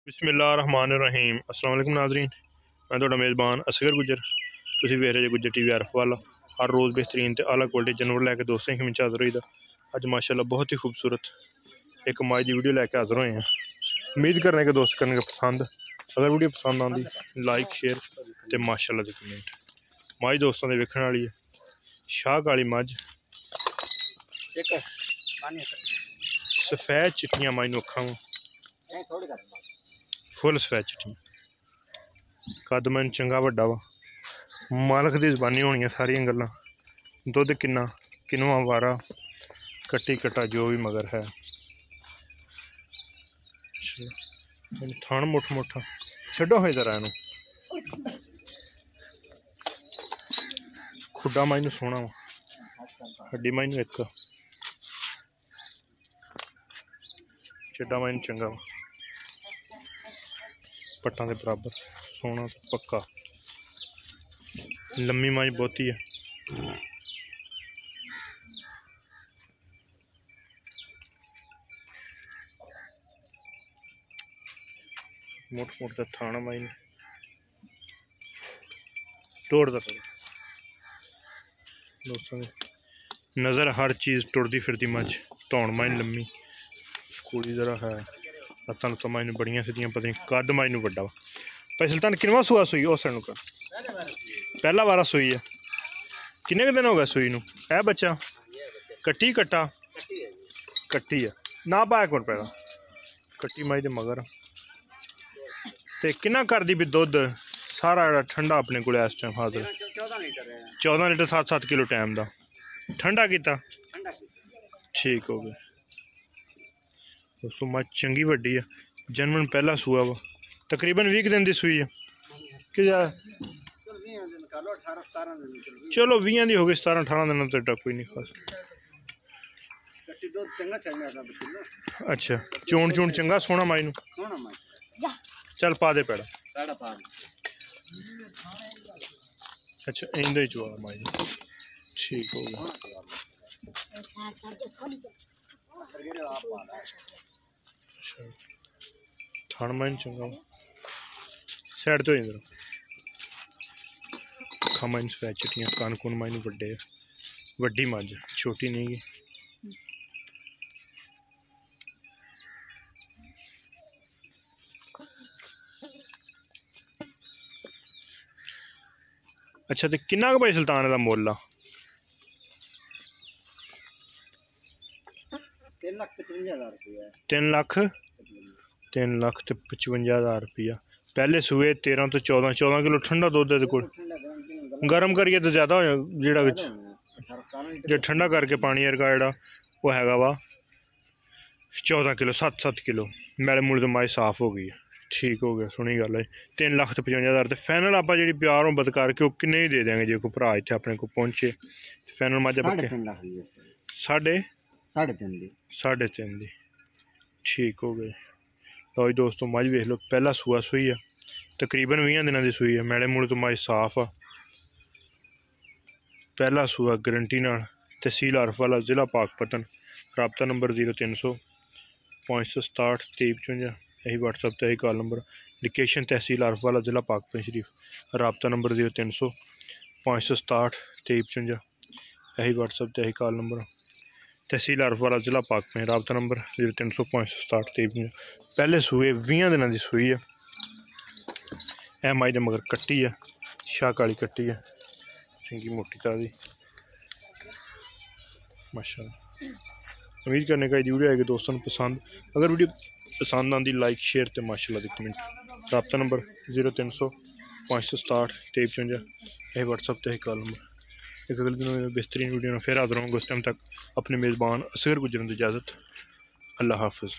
बिस्मिल्लाहिर्रहमानिर्रहीम। अस्सलाम वालेकुम नाज़रीन, मैं तुहाडा मेज़बान असगर गुज्जर। तुसीं वेख रहे जे गुज्जर टीवी अरफवाला। हर रोज़ बेहतरीन ते आला क्वालिटी जानवर लैके दोस्तें की खिमच हाज़र होई दा। अज माशाअल्लाह बहुत ही खूबसूरत एक माई की वीडियो लैके हाज़र होए हैं। उम्मीद करने के दोस्त करने पसंद। अगर वीडियो पसंद आती लाइक शेयर तो माशाअल्लाह दे कमेंट। माई दोस्तों के वेखण वाली है, शाह काली मझ, सफेद चिट्टियां माई नूं अखां फुल सफेद चिट्टी, कद मैनूं चंगा वड्डा वा। मालक की जबानी होनी सारिया गल्लां। दुध किन्ना, किनवा वारा, कट्टी कट्टा जो भी मगर है। थान मुठ मुठा छड्डो है जरा इनू। खुड्डा माई नूं सोहना वा, हड्डी माई नूं एक, चिड्डा माई नूं चंगा वा, पट्टां दे बराबर सोहना पक्का। लम्मी माई बहुती है। मुठ मुठ का थाना माई ने तोड़ता दोस्तों नज़र हर चीज़ टुरदी फिरदी मझ। धौन माई लम्मी स्कूली जरा है, लत्तां लुत्तां माई बड़ियां सीधियां, पता नहीं कद माई नूं वड्डा वा। भाई सुल्तान किनवा सूआ सूई उस साइड का? पहला वारा सूई है। किन्ने के दिन हो गए सूई नूं? है बच्चा कट्टी कट्टा कट्टी है ना पाया कौन पैदा कट्टी माई दे मगर। ते किन्ना कर दी भी दुध सारा जरा ठंडा अपने को इस टाइम हाजिर 14 लीटर 7-7 किलो टाइम का ठंडा किता ठीक हो गया दोस्तों। मझ चंगी वड्डी है, जन्मन पहला सूआ वा, तकरीबन 20 दिन की सूई है कि चलो 20 दी हो गई, 17-18 दिन तो कोई नहीं खास। अच्छा चोन चून चंगा सोना माई नूं। चल पा दे पैड़ा। अच्छा इंदा ही चुआ माई ठीक हो गया। थान माई चंगा साइड तो इधर अखा माई सफेद चिट्टियां, कान कून माई वड्डे, वड्डी मझ छोटी नहीं गी। अच्छा तो किन्ना भाई सुल्तान का मुल आ? 3,55,000 रुपया। पहले सूए 13 तो 14 किलो ठंडा दुध को गर्म करिए तो ज्यादा हो जो ठंडा करके पानी वर्गा जड़ा वो हैगा वा 14 किलो 7-7 किलो मैले मूल तो माई साफ हो गई है ठीक हो गया। सुनी गल है 3,55,000 तो फाइनल आप जी प्यार मुहब्बत करके वो किन्ने ही दे देंगे जो कोई भरा इतने अपने को पहुंचे। फाइनल मझ साढ़े तीन दी ठीक हो गए। तो दोस्तों मझ वेख लो पहला सूआ सूई है, तकरीबन 20 दिनों की सूई है, मैले मूले तो मझ साफ आ। पहला सूआ गारंटी नाल। तहसील अरफवाला, जिला पाकपतन, राबता नंबर 0300 567 2355, यही व्हाट्सअप ते यही कॉल नंबर। लोकेशन तहसील अरफवाला, जिला पाकपतन शरीफ, राबता नंबर 0300 567 2355, यही व्हाट्सअप ते यही कॉल नंबर। तहसील अरफवाला, जिला पाकपतन, राबता नंबर 0300 567 2355। पहले सूए 20 दिनों की सूई है। ए माई दे मगर कट्टी है, शाह काली कट्टी है, चंगी मोटी ताजी माशाअल्लाह। उम्मीद करने का वीडियो आएगी दोस्तों को पसंद। अगर वीडियो पसंद आती लाइक शेयर तो माशाअल्लाह दी कमेंट। राबता नंबर 0300 567 2355, यही व्हाट्सअप ते कॉल नंबर। एक अगले दिन बेहतरीन वीडियो में फिर हाजिर होंगे। उस टाइम तक अपने मेज़बान असगर गुज्जर की इजाज़त। अल्लाह हाफिज़।